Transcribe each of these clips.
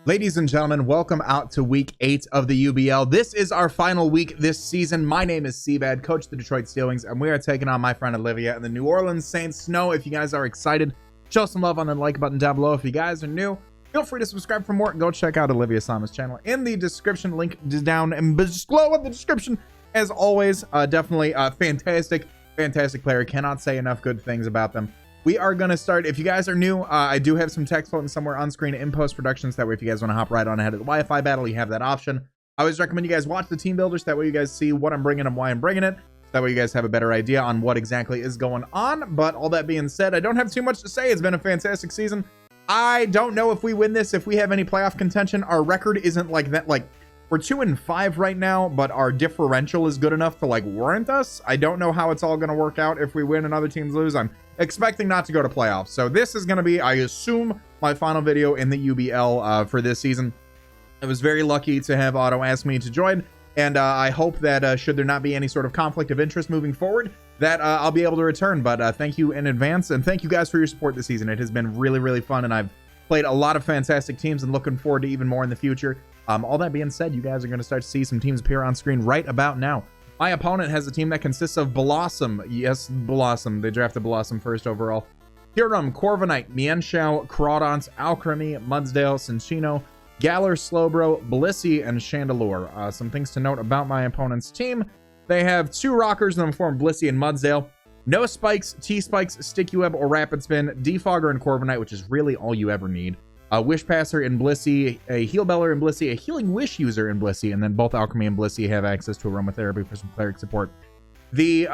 Ladies and gentlemen, welcome out to week 8 of the UBL. This is our final week this season. My name is CBAD, coach of the Detroit Steel Wings, and we are taking on my friend Olivia and the New Orleans Saints. Know if you guys are excited, show some love on the like button down below. If you guys are new, feel free to subscribe for more and go check out Olivia Sama's channel in the description. Link is down and below in the description. As always, definitely a fantastic player. Cannot say enough good things about them. We are going to start. If you guys are new, I do have some text floating somewhere on screen in post-production, so that way if you guys want to hop right on ahead of the Wi-Fi battle, you have that option. I always recommend you guys watch the team builders, that way you guys see what I'm bringing and why I'm bringing it. That way you guys have a better idea on what exactly is going on. But all that being said, I don't have too much to say. It's been a fantastic season. I don't know if we win this, if we have any playoff contention. Our record isn't like that. Like, we're 2-5 right now, but our differential is good enough to like warrant us. I don't know how it's all going to work out if we win and other teams lose. I'm expecting not to go to playoffs. So this is going to be, I assume, my final video in the UBL for this season. I was very lucky to have Otto ask me to join, and I hope that should there not be any sort of conflict of interest moving forward, that I'll be able to return. But thank you in advance, and thank you guys for your support this season. It has been really fun, and I've played a lot of fantastic teams and looking forward to even more in the future. All that being said, you guys are going to start to see some teams appear on screen right about now. My opponent has a team that consists of Blossom. Yes, Blossom. They drafted Blossom first overall. Hiram, Corviknight, Mienshao, Crawdont, Alchemy, Mudsdale, Cinchino, Galler, Slowbro, Blissey, and Chandelure. Some things to note about my opponent's team. They have 2 rockers in the form of Blissey and Mudsdale. No spikes, T-spikes, Sticky Web, or Rapid Spin. Defogger and Corviknight, which is really all you ever need. A Wish Passer in Blissey, a Heal Beller in Blissey, a Healing Wish user in Blissey, and then both Alchemy and Blissey have access to Aromatherapy for some cleric support. The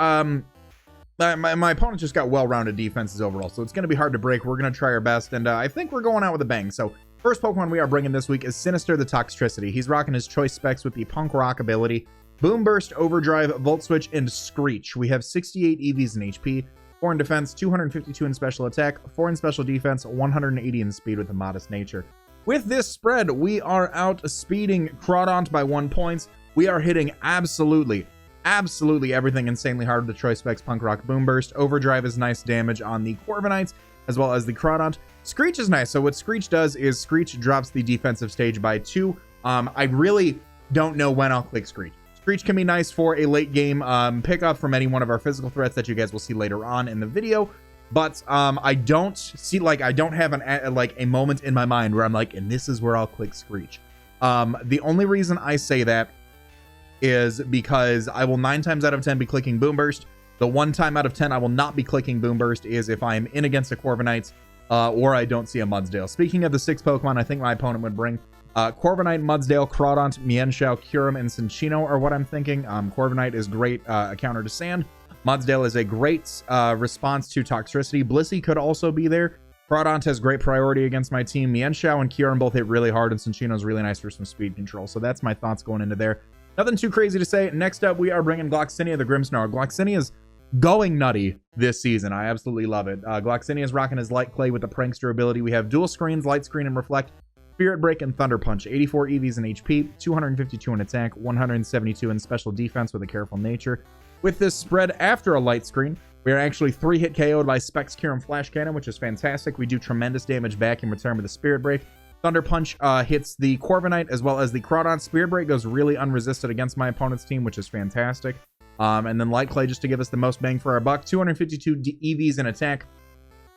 my opponent just got well-rounded defenses overall, so it's going to be hard to break. We're going to try our best, and I think we're going out with a bang. So first Pokemon we are bringing this week is Sinister the Toxtricity. He's rocking his choice specs with the Punk Rock ability, Boom Burst, Overdrive, Volt Switch, and Screech. We have 68 EVs in HP, 4 in defense, 252 in special attack, 4 in special defense, 180 in speed with a modest nature. With this spread, we are outspeeding Crawdont by 1 point. We are hitting absolutely everything insanely hard with the choice specs, Punk Rock, Boom Burst. Overdrive is nice damage on the Corviknight as well as the Crawdont. Screech is nice. So what Screech does is Screech drops the defensive stage by 2. I really don't know when I'll click Screech. Screech can be nice for a late game pickup from any one of our physical threats that you guys will see later on in the video. But I don't see, like, I don't have a moment in my mind where I'm like, and this is where I'll click Screech. The only reason I say that is because I will 9 times out of 10 be clicking Boom Burst. The 1 time out of 10 I will not be clicking Boom Burst is if I'm in against a Corviknight or I don't see a Mudsdale. Speaking of the 6 Pokemon I think my opponent would bring, Corviknight, Mudsdale, Crawdont, Mienshao, Kyurem, and Cinchino are what I'm thinking. Corviknight is great a counter to Sand. Mudsdale is a great response to Toxtricity. Blissey could also be there. Crawdont has great priority against my team. Mienshao and Kyurem both hit really hard, and Cinchino is really nice for some speed control. So that's my thoughts going into there. Nothing too crazy to say. Next up, we are bringing Gloxinia the Grimmsnarl. Gloxinia is going nutty this season. I absolutely love it. Gloxinia is rocking his Light Clay with the Prankster ability. We have dual screens, Light Screen and Reflect, Spirit Break, and Thunder Punch. 84 EVs in HP, 252 in attack, 172 in special defense with a Careful Nature. With this spread after a Light Screen, we are actually 3-hit KO'd by Specs, Kyurem, Flash Cannon, which is fantastic. We do tremendous damage back in return with the Spirit Break. Thunder Punch hits the Corviknight as well as the Crawdont. Spirit Break goes really unresisted against my opponent's team, which is fantastic. And then Light Clay just to give us the most bang for our buck. 252 EVs in attack.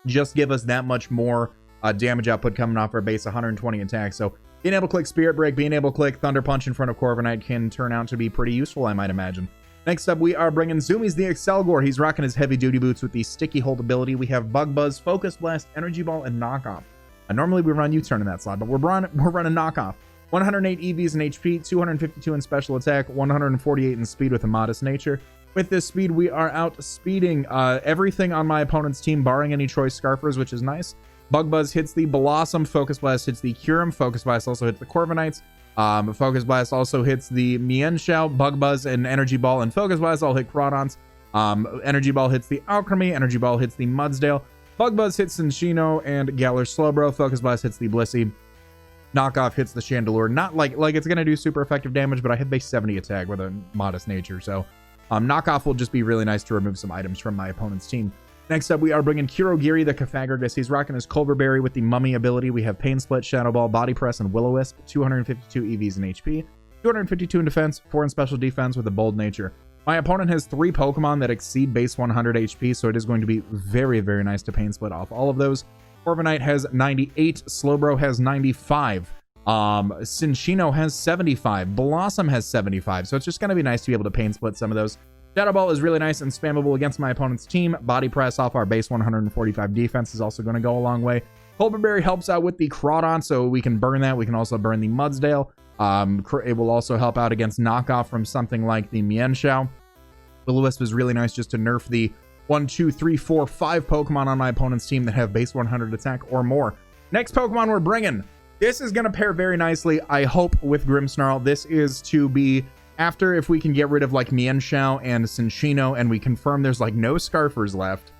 Just give us that much more damage output coming off our base, 120 attack. So being able to click Spirit Break, being able to click Thunder Punch in front of Corviknight can turn out to be pretty useful, I might imagine. Next up, we are bringing Zoomies the Excelgor. He's rocking his heavy duty boots with the Sticky Hold ability. We have Bug Buzz, Focus Blast, Energy Ball, and Knockoff. Normally we run U-turn in that slot, but we're running Knockoff. 108 EVs in HP, 252 in special attack, 148 in speed with a modest nature. With this speed, we are outspeeding everything on my opponent's team, barring any choice Scarfers, which is nice. Bug Buzz hits the Blossom, Focus Blast hits the Kyurem, Focus Blast also hits the Corviknights. Focus Blast also hits the Mienshao, Bug Buzz, and Energy Ball, and Focus Blast all hit Crawdonts. Energy Ball hits the Alchemy, Energy Ball hits the Mudsdale. Bug Buzz hits Cinchino and Galler Slowbro. Focus Blast hits the Blissey. Knockoff hits the Chandelure. Not like it's going to do super effective damage, but I have base 70 attack with a modest nature. So Knockoff will just be really nice to remove some items from my opponent's team. Next up, we are bringing Kurogiri, the Cafagrigus. He's rocking his Culverberry with the Mummy ability. We have Pain Split, Shadow Ball, Body Press, and Will-O-Wisp. 252 EVs in HP, 252 in defense, 4 in special defense with a bold nature. My opponent has 3 Pokemon that exceed base 100 HP, so it is going to be very, very nice to Pain Split off all of those. Corviknight has 98, Slowbro has 95, Cinccino has 75, Blossom has 75, so it's just going to be nice to be able to Pain Split some of those. Shadow Ball is really nice and spammable against my opponent's team. Body Press off our base 145 defense is also going to go a long way. Culverberry helps out with the Crawdon, so we can burn that. We can also burn the Mudsdale. It will also help out against knockoff from something like the Mienshao. Will-O-Wisp is really nice just to nerf the 1, 2, 3, 4, 5 Pokemon on my opponent's team that have base 100 attack or more. Next Pokemon we're bringing. This is going to pair very nicely, I hope, with Grimmsnarl. This is to be after, if we can get rid of like Mienshao and Cinccino and we confirm there's like no Scarfers left.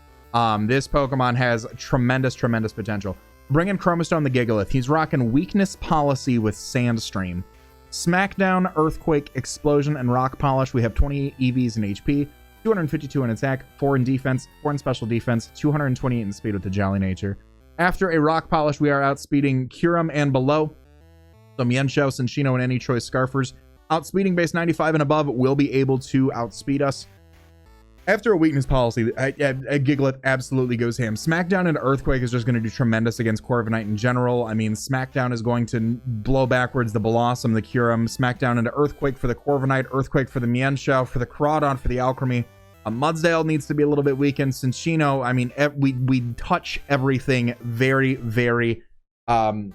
This Pokemon has tremendous potential. Bring in Chromostone the Gigalith. He's rocking Weakness Policy with Sandstream. Smackdown, Earthquake, Explosion, and Rock Polish. We have 28 EVs in HP, 252 in attack, 4 in defense, 4 in special defense, 228 in speed with the Jolly Nature. After a Rock Polish, we are outspeeding Kyurem and below. So Mienshao, Cinccino, and any choice Scarfers outspeeding base 95 and above will be able to outspeed us. After a Weakness Policy, Gigalith absolutely goes ham. Smackdown and Earthquake is just going to do tremendous against Corviknight in general. I mean, Smackdown is going to blow backwards the Blossom, the Kyurem. Smackdown into Earthquake for the Corviknight, Earthquake for the Mienshao, for the Crawdon, for the Alchemy. Mudsdale needs to be a little bit weakened. Cinccino, I mean, we touch everything very, very in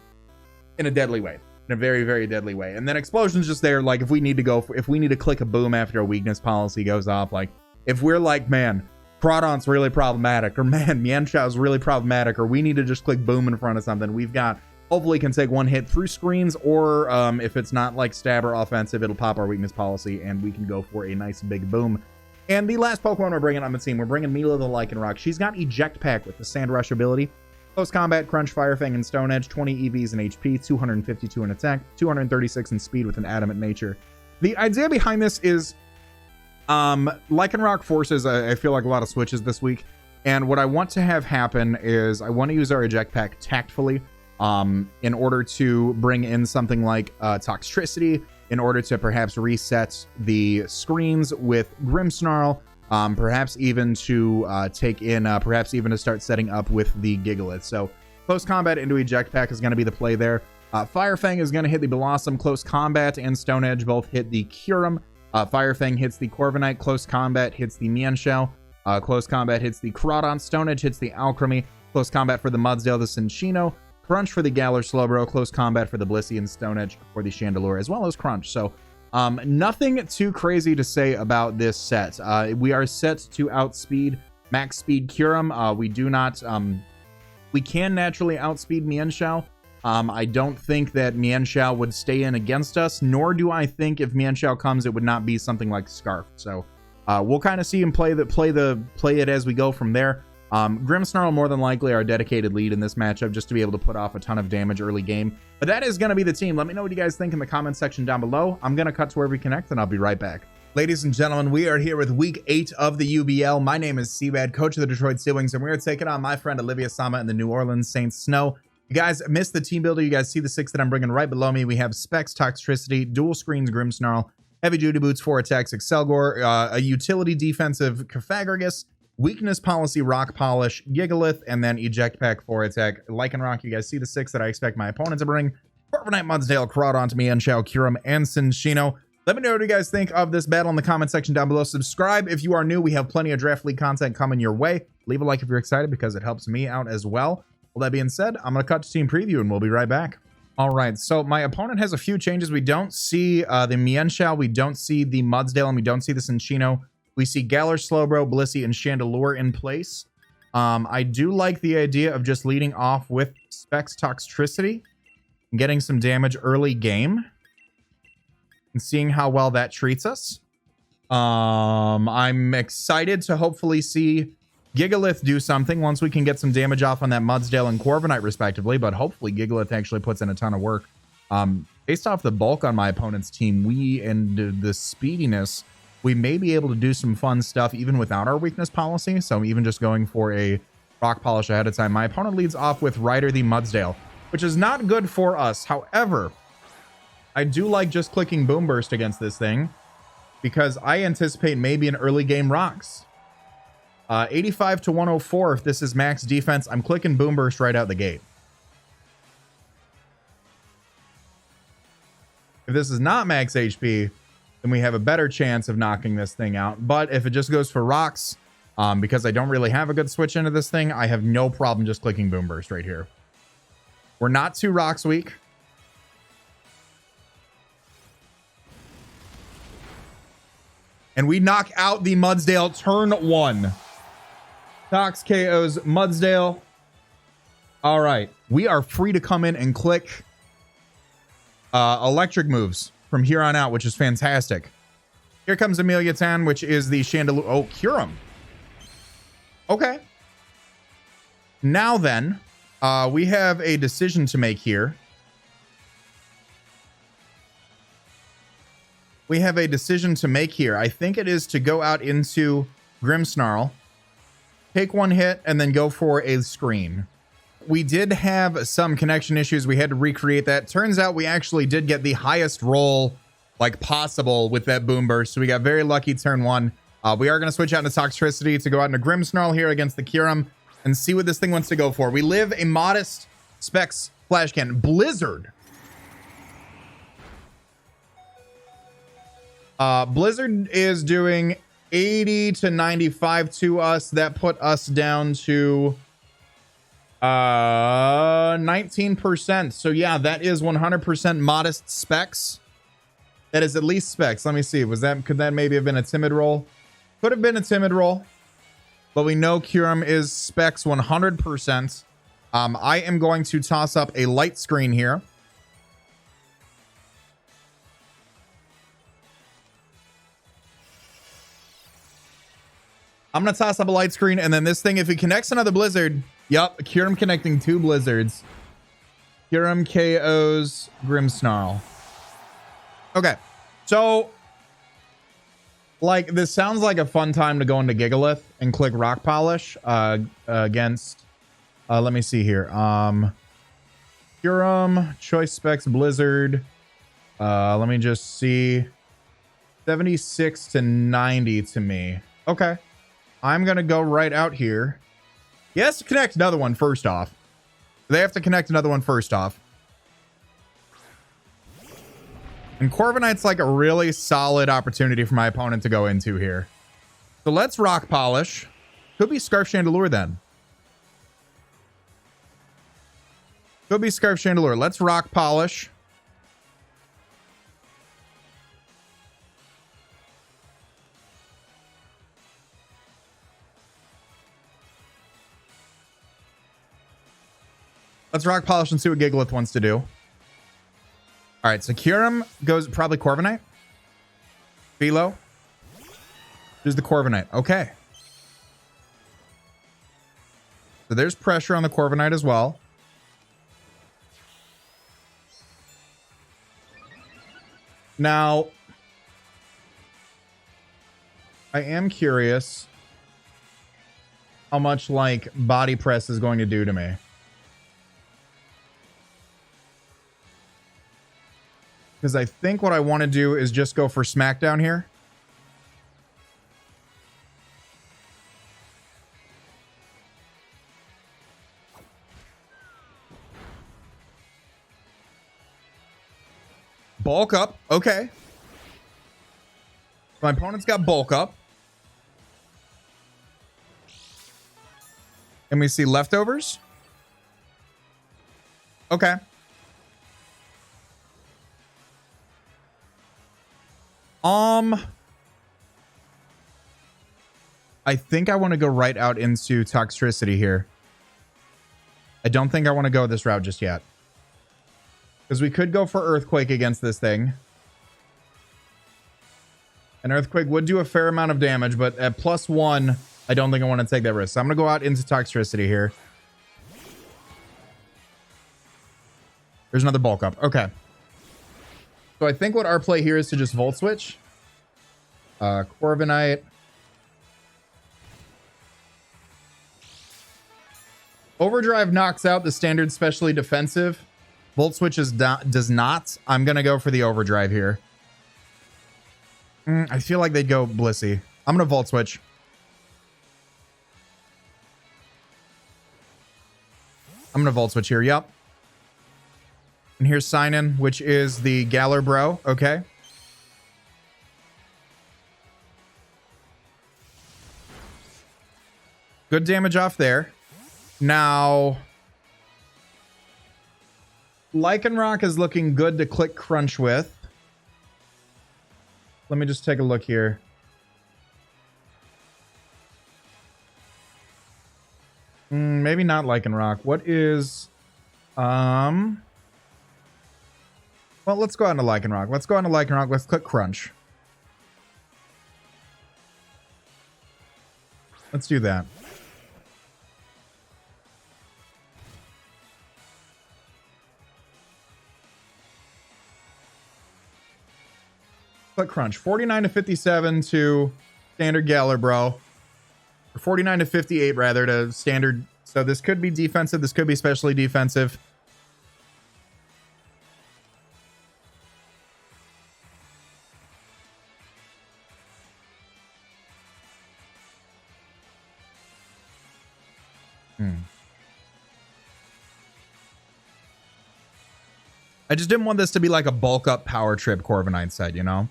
a deadly way. In a very, very deadly way. And then Explosion's just there, like, if we need to click a boom after a Weakness Policy goes off, like, if we're like, man, Crawdon's really problematic, or man, Mienshao's really problematic, or we need to just click boom in front of something, we've got, hopefully can take one hit through screens, or if it's not like stab or offensive, it'll pop our Weakness Policy, and we can go for a nice big boom. And the last Pokemon we're bringing on the team, we're bringing Mila the Lycanroc. She's got Eject Pack with the Sand Rush ability. Close Combat, Crunch, Fire Fang, and Stone Edge. 20 EVs in HP, 252 in attack, 236 in speed with an Adamant Nature. The idea behind this is Lycanroc forces, I feel like, a lot of switches this week. And what I want to have happen is I want to use our Eject Pack tactfully in order to bring in something like Toxtricity, in order to perhaps reset the screens with Grimmsnarl, perhaps even to start setting up with the Gigalith. So close combat into Eject Pack is going to be the play there. Fire Fang is going to hit the Blossom. Close combat and Stone Edge both hit the Kyurem. Fire Fang hits the Corviknight. Close combat hits the Mienshao. Close combat hits the Crawdon. Stone Edge hits the Alchemy. Close combat for the Mudsdale, the Cinccino. Crunch for the Galar Slowbro. Close combat for the Blissey and Stone Edge for the Chandelure, as well as Crunch. So nothing too crazy to say about this set. We are set to outspeed max speed Kyurem. We can naturally outspeed Mienshao. I don't think that Mienshao would stay in against us, nor do I think if Mienshao comes, it would not be something like Scarf. So we'll kind of see him play it as we go from there. Grimmsnarl more than likely our dedicated lead in this matchup, just to be able to put off a ton of damage early game. But that is going to be the team. Let me know what you guys think in the comment section down below. I'm going to cut to where we connect, and I'll be right back. Ladies and gentlemen, we are here with week 8 of the UBL. My name is CBAD, coach of the Detroit Steel Wings, and we're taking on my friend Olivia Sama and the New Orleans Saints Snow. You guys missed the team builder. You guys see the 6 that I'm bringing right below me. We have Specs, Toxtricity, Dual Screens, Grimmsnarl, Heavy Duty Boots, 4 attacks, Excelgor, a utility defensive Cafagrigus, Weakness Policy, Rock Polish, Gigalith, and then Eject Pack, 4 attack, Lycanroc. You guys see the 6 that I expect my opponent to bring. Corviknight, Mudsdale, Crawdon, Mienshao, Kyurem, and Cinccino. Let me know what you guys think of this battle in the comment section down below. Subscribe if you are new. We have plenty of Draft League content coming your way. Leave a like if you're excited, because it helps me out as well. Well, that being said, I'm going to cut to team preview, and we'll be right back. All right, so my opponent has a few changes. We don't see the Mienshao, we don't see the Mudsdale, and we don't see the Cinccino. We see Galar, Slowbro, Blissey, and Chandelure in place. I do like the idea of just leading off with Specs Toxtricity and getting some damage early game and seeing how well that treats us. I'm excited to hopefully see Gigalith do something once we can get some damage off on that Mudsdale and Corviknight respectively, but hopefully Gigalith actually puts in a ton of work. Based off the bulk on my opponent's team, and the speediness, we may be able to do some fun stuff even without our weakness policy. So I'm even just going for a rock polish ahead of time. My opponent leads off with Ryder the Mudsdale, which is not good for us. However, I do like just clicking Boom Burst against this thing because I anticipate maybe an early game rocks. 85 to 104 if this is max defense. I'm clicking Boom Burst right out the gate. If this is not max HP, then we have a better chance of knocking this thing out. But if it just goes for rocks, because I don't really have a good switch into this thing, I have no problem just clicking Boom Burst right here. We're not too rocks weak. And we knock out the Mudsdale turn 1. Tox KOs Mudsdale. All right. We are free to come in and click electric moves from here on out, which is fantastic. Here comes Amelia Tan, which is the Chandelier. Oh, Curum. Okay. Now then, we have a decision to make here. We have a decision to make here. I think it is to go out into Grimmsnarl, take one hit, and then go for a screen. We did have some connection issues. We had to recreate that. Turns out we actually did get the highest roll like possible with that Boom Burst. So we got very lucky turn 1. We are going to switch out into Toxtricity to go out into Grimmsnarl here against the Kyurem and see what this thing wants to go for. We live a modest Specs Flash Cannon. Blizzard. Blizzard is doing 80 to 95 to us. That put us down to 19%. So yeah, that is 100% modest specs. That is at least specs. Let me see. Could that maybe have been a timid roll? Could have been a timid roll, but we know Kyurem is specs 100%. I am going to toss up a light screen here. I'm going to toss up a light screen, and then this thing, if it connects another Blizzard, yep, Kyurem connecting 2 Blizzards. Kyurem KOs Grimmsnarl. Okay, so, like, this sounds like a fun time to go into Gigalith and click Rock Polish against, let me see here. Kyurem, Choice Specs, Blizzard. Let me just see. 76 to 90 to me. Okay. I'm going to go right out here. He has to connect another one first off. They have to connect another one first off. And Corviknight's like a really solid opportunity for my opponent to go into here. So let's Rock Polish. Could be Scarf Chandelure then. Could be Scarf Chandelure. Let's Rock Polish. Let's Rock Polish and see what Gigalith wants to do. All right, so Kyurem goes probably Corviknight. Philo. There's the Corviknight. Okay. So there's pressure on the Corviknight as well. Now, I am curious how much like body press is going to do to me. Because I think what I want to do is just go for Smackdown here. Bulk up. Okay. My opponent's got bulk up. And we see leftovers. Okay. I think I want to go right out into Toxtricity here. I don't think I want to go this route just yet. Because we could go for Earthquake against this thing. An Earthquake would do a fair amount of damage, but at +1, I don't think I want to take that risk. So I'm going to go out into Toxtricity here. There's another bulk up. Okay. So I think what our play here is to just Volt Switch. Corviknight. Overdrive knocks out the standard specially defensive. Volt Switch does not. I'm going to go for the Overdrive here. I feel like they'd go Blissey. I'm going to Volt Switch. I'm going to Volt Switch here. Yep. And here's Sign-In, which is the Galar Bro. Okay. Good damage off there. Now, Lycanroc is looking good to click Crunch with. Let me just take a look here. Maybe not Lycanroc. What is... Well, let's go on to Lycanroc. Let's go on to Lycanroc. Let's click Crunch. Let's do that. Click Crunch. 49 to 57 to standard Galar Bro. Or 49 to 58 rather to standard. So this could be defensive. This could be especially defensive. I just didn't want this to be like a bulk up power trip Corviknight set, you know?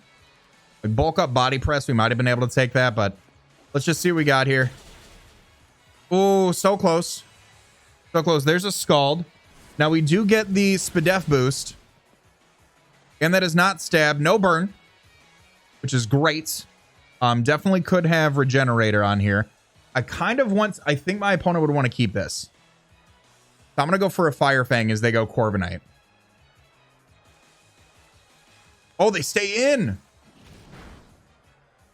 Like bulk up body press, we might have been able to take that, but let's just see what we got here. Oh, so close. So close. There's a Scald. Now we do get the Spadef boost. And that is not stab. No burn. Which is great. Definitely could have Regenerator on here. I kind of want... I think my opponent would want to keep this. So I'm going to go for a Fire Fang as they go Corviknight. Oh, they stay in.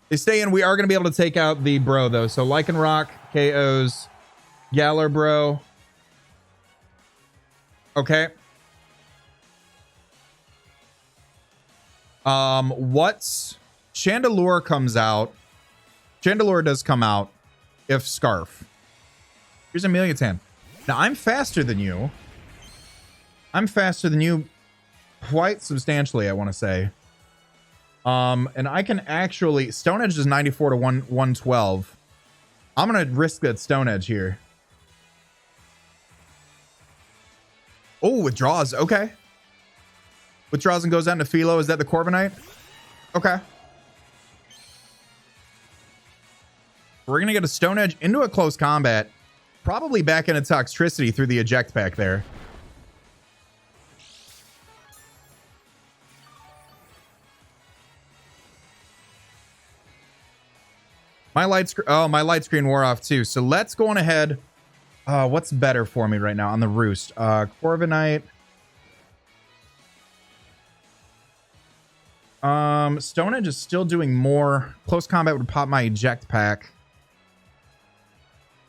They stay in. We are going to be able to take out the Bro, though. So Lycanroc, KOs, Galar Bro. Okay. What's... Chandelure comes out. Chandelure does come out if Scarf. Here's Amelia-tan. Now, I'm faster than you. I'm faster than you quite substantially, I want to say. And I can actually... Stone Edge is 94 to 112. I'm going to risk that Stone Edge here. Oh, withdraws. Okay. Withdraws and goes down to Philo. Is that the Corviknight? Okay. We're going to get a Stone Edge into a close combat. Probably back into Toxtricity through the eject pack there. My light screen wore off too. So let's go on ahead. What's better for me right now on the Roost? Corviknight. Stone Edge is still doing more. Close combat would pop my eject pack.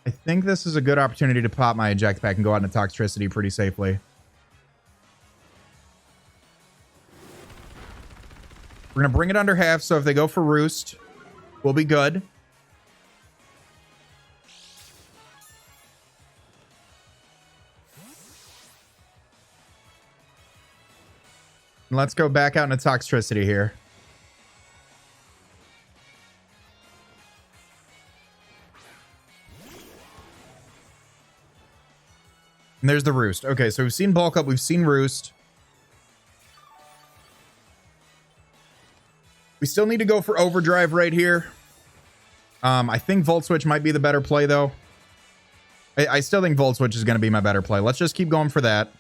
I think this is a good opportunity to pop my eject pack and go out into Toxtricity pretty safely. We're going to bring it under half, so if they go for Roost, we'll be good. And let's go back out into Toxtricity here. And there's the Roost. Okay, so we've seen Bulk Up. We've seen Roost. We still need to go for Overdrive right here. I think Volt Switch might be the better play, though. I still think Volt Switch is going to be my better play. Let's just keep going for that.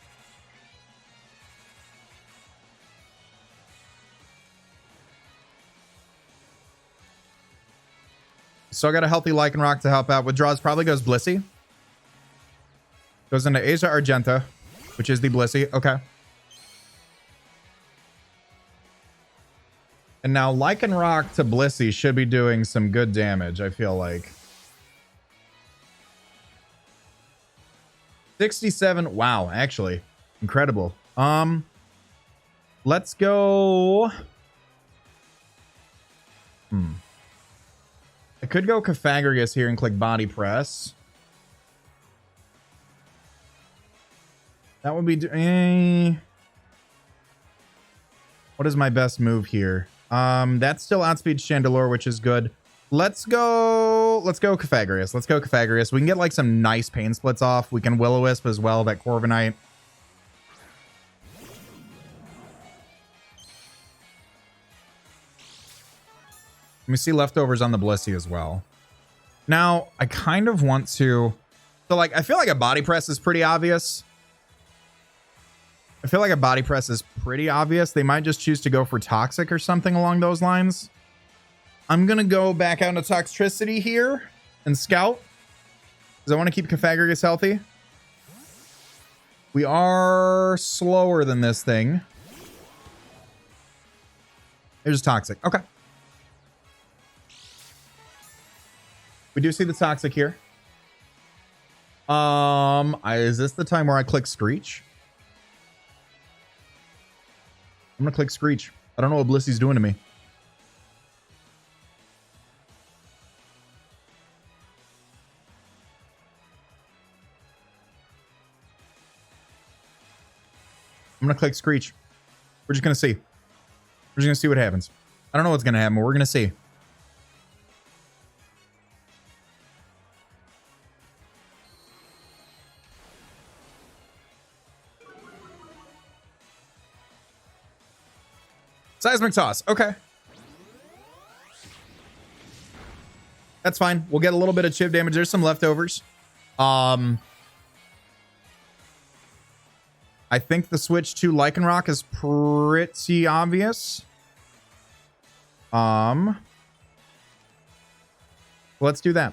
Still got a healthy Lycanroc to help out. Withdraws probably goes Blissey. Goes into Asia Argenta, which is the Blissey. Okay. And now Lycanroc to Blissey should be doing some good damage, I feel like. 67. Wow, actually. Incredible. Let's go. could go Pythagoras here and click body press. That would be... What is my best move here? That's still outspeed Chandelure, which is good. Let's go Pythagoras. Let's go Pythagoras. We can get like some nice pain splits off. We can Will-O-Wisp as well, that Corviknight. Let me see leftovers on the Blissey as well. Now, I kind of want to... So, like, I feel like a body press is pretty obvious. They might just choose to go for Toxic or something along those lines. I'm going to go back out into Toxtricity here and Scout, because I want to keep Pythagoras healthy. We are slower than this thing. There's Toxic. Okay. We do see the Toxic here. Is this the time where I click Screech? I'm gonna click Screech. I don't know what Blissey's doing to me. I'm gonna click Screech. We're just gonna see. We're just gonna see what happens. I don't know what's gonna happen, but we're gonna see. Seismic Toss. Okay. That's fine. We'll get a little bit of chip damage. There's some leftovers. I think the switch to Lycanroc is pretty obvious. Let's do that.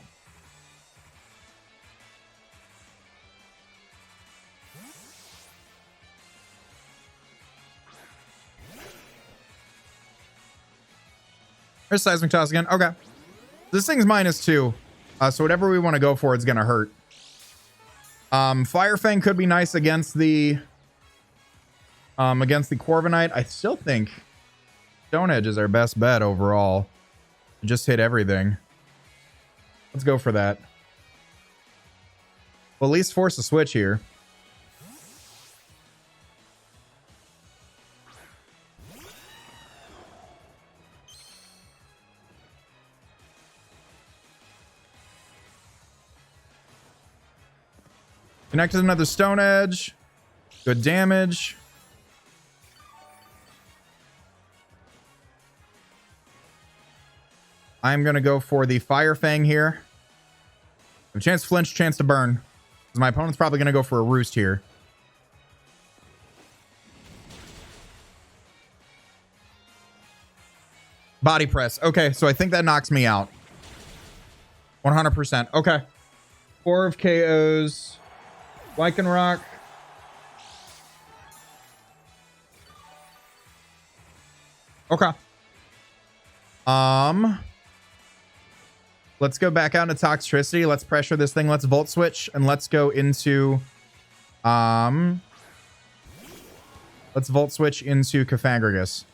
There's Seismic Toss again. Okay. This thing's -2. So whatever we want to go for, it's going to hurt. Fire Fang could be nice against the Corviknight. I still think Stone Edge is our best bet overall. Just hit everything. Let's go for that. We'll at least force a switch here. Connected another Stone Edge. Good damage. I'm going to go for the Fire Fang here. A chance to flinch, chance to burn. Because my opponent's probably going to go for a Roost here. Body press. Okay, so I think that knocks me out. 100%. Okay. 4 of KOs. Lycanroc. Okay. Let's go back out into Toxtricity. Let's pressure this thing. Let's Volt Switch and let's go into let's Volt Switch into Pythagoras.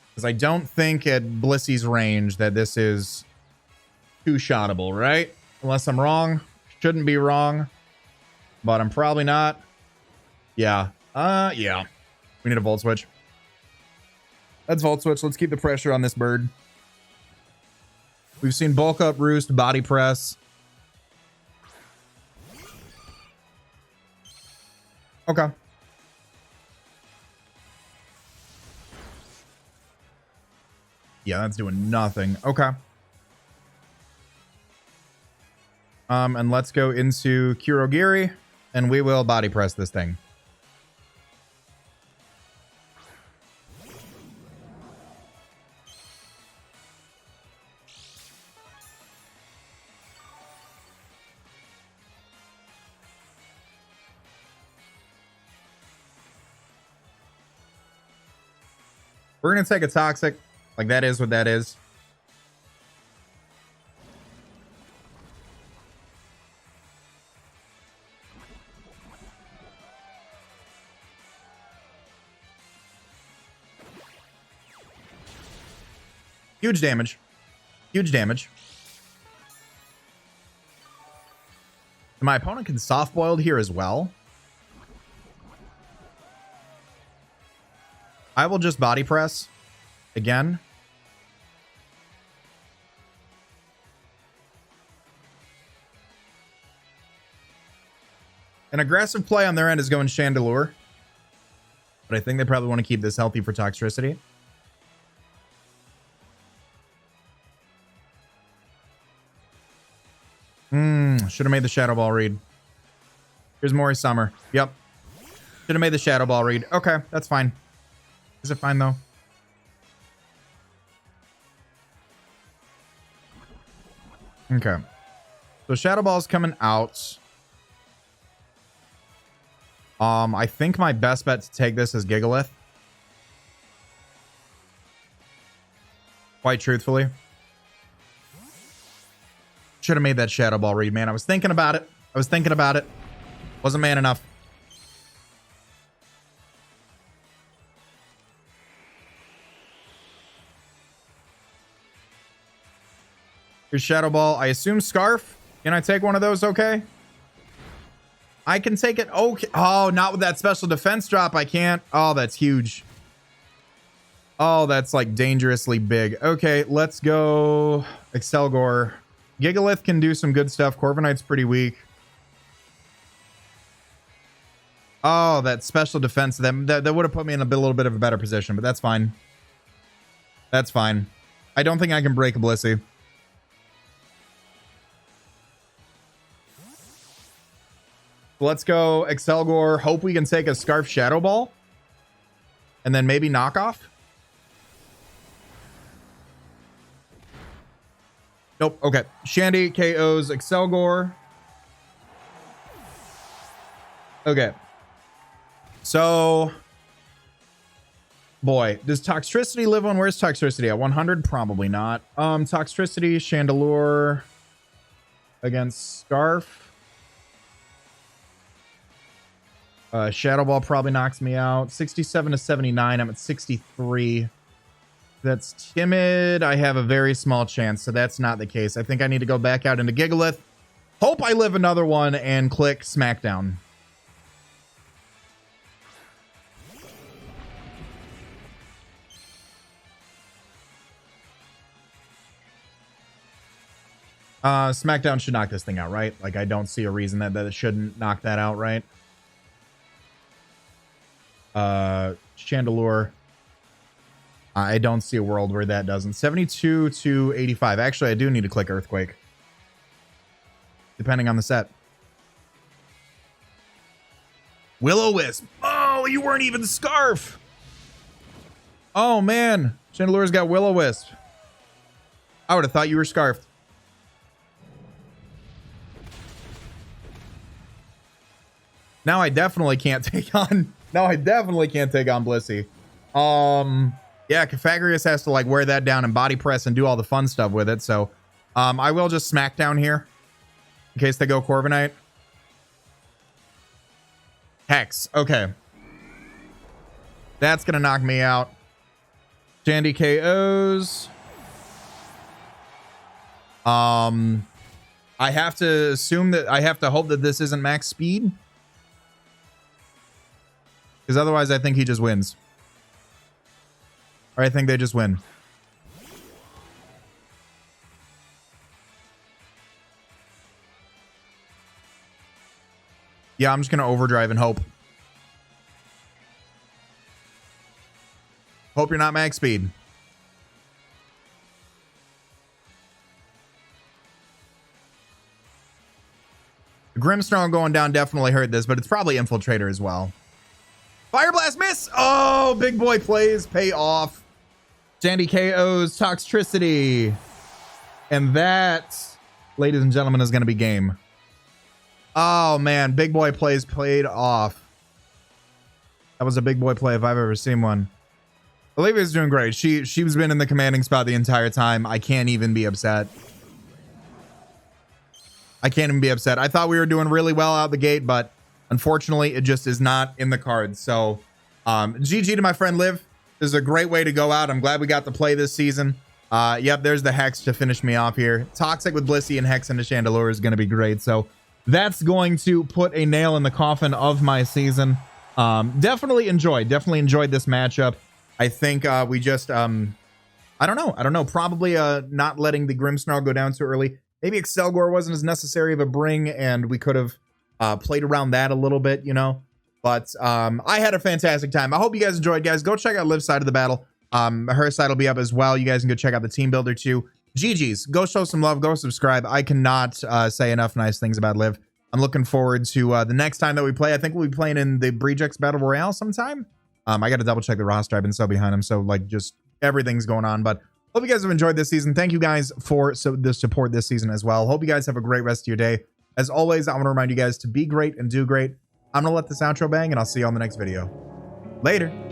Because I don't think at Blissey's range that this is two-shottable, right? Unless I'm wrong. Shouldn't be wrong, but I'm probably not. Yeah. Yeah. We need a Volt Switch. Let's Volt Switch. Let's keep the pressure on this bird. We've seen Bulk Up, Roost, Body Press. Okay. Yeah, that's doing nothing. Okay. And let's go into Kurogiri, and we will body press this thing. We're going to take a Toxic. Like, that is what that is. Huge damage. Huge damage. My opponent can soft-boiled here as well. I will just body press again. An aggressive play on their end is going Chandelure. But I think they probably want to keep this healthy for Toxtricity. Should have made the Shadow Ball read. Here's Mori Summer. Yep. Should have made the Shadow Ball read. Okay, that's fine. Is it fine, though? Okay. So Shadow Ball's coming out. I think my best bet to take this is Gigalith. Quite truthfully. Should have made that Shadow Ball read, man. I was thinking about it. Wasn't man enough. Here's Shadow Ball. I assume Scarf. Can I take one of those? Okay. I can take it. Okay. Oh, not with that special defense drop. I can't. Oh, that's huge. Oh, that's like dangerously big. Okay, let's go Excelgor. Gigalith can do some good stuff. Corviknight's pretty weak. Oh, that special defense. That would have put me in a little bit of a better position, but that's fine. That's fine. I don't think I can break a Blissey. Let's go Excelgor. Hope we can take a Scarf Shadow Ball. And then maybe knockoff. Nope. Okay. Shandy KOs Excelgor. Okay. So, boy, does Toxtricity live on? Where's Toxtricity at? 100? Probably not. Toxtricity, Chandelure against Scarf. Shadow Ball probably knocks me out. 67 to 79. I'm at 63. That's timid. I have a very small chance, so that's not the case. I think I need to go back out into Gigalith. Hope I live another one and click Smackdown. Smackdown should knock this thing out, right? Like, I don't see a reason that it shouldn't knock that out, right? Chandelure. I don't see a world where that doesn't. 72 to 85. Actually, I do need to click Earthquake. Depending on the set. Will-O-Wisp. Oh, you weren't even Scarf. Oh, man. Chandelure's got Will-O-Wisp. I would have thought you were Scarfed. Now I definitely can't take on... Now I definitely can't take on Blissey. Yeah, Cafagrius has to like wear that down and body press and do all the fun stuff with it. So I will just smack down here in case they go Corviknight. Hex. Okay. That's going to knock me out. Shandy KOs. I have to assume that I have to hope that this isn't max speed. Because otherwise I think he just wins. Or I think they just win. Yeah, I'm just going to overdrive and hope. Hope you're not max speed. Grimmsnarl going down definitely hurt this, but it's probably Infiltrator as well. Fire Blast miss. Oh, big boy plays pay off. Sandy KOs Toxtricity. And that, ladies and gentlemen, is going to be game. Oh, man. Big boy plays paid off. That was a big boy play if I've ever seen one. Olivia's doing great. She's been in the commanding spot the entire time. I can't even be upset. I can't even be upset. I thought we were doing really well out the gate, but unfortunately, it just is not in the cards. So, GG to my friend Liv. This is a great way to go out. I'm glad we got to play this season. Yep, there's the Hex to finish me off here. Toxic with Blissey and Hex into Chandelure is going to be great. So that's going to put a nail in the coffin of my season. Definitely enjoyed this matchup. I think we just, I don't know. Probably not letting the Grimmsnarl go down too early. Maybe Excelgor wasn't as necessary of a bring, and we could have played around that a little bit, you know. But I had a fantastic time. I hope you guys enjoyed, guys. Go check out Liv's side of the battle. Her side will be up as well. You guys can go check out the team builder too. GG's. Go show some love. Go subscribe. I cannot say enough nice things about Liv. I'm looking forward to the next time that we play. I think we'll be playing in the Breejex Battle Royale sometime. I got to double check the roster. I've been so behind him. So like just everything's going on. But hope you guys have enjoyed this season. Thank you guys for the support this season as well. Hope you guys have a great rest of your day. As always, I want to remind you guys to be great and do great. I'm going to let this outro bang, and I'll see you on the next video. Later.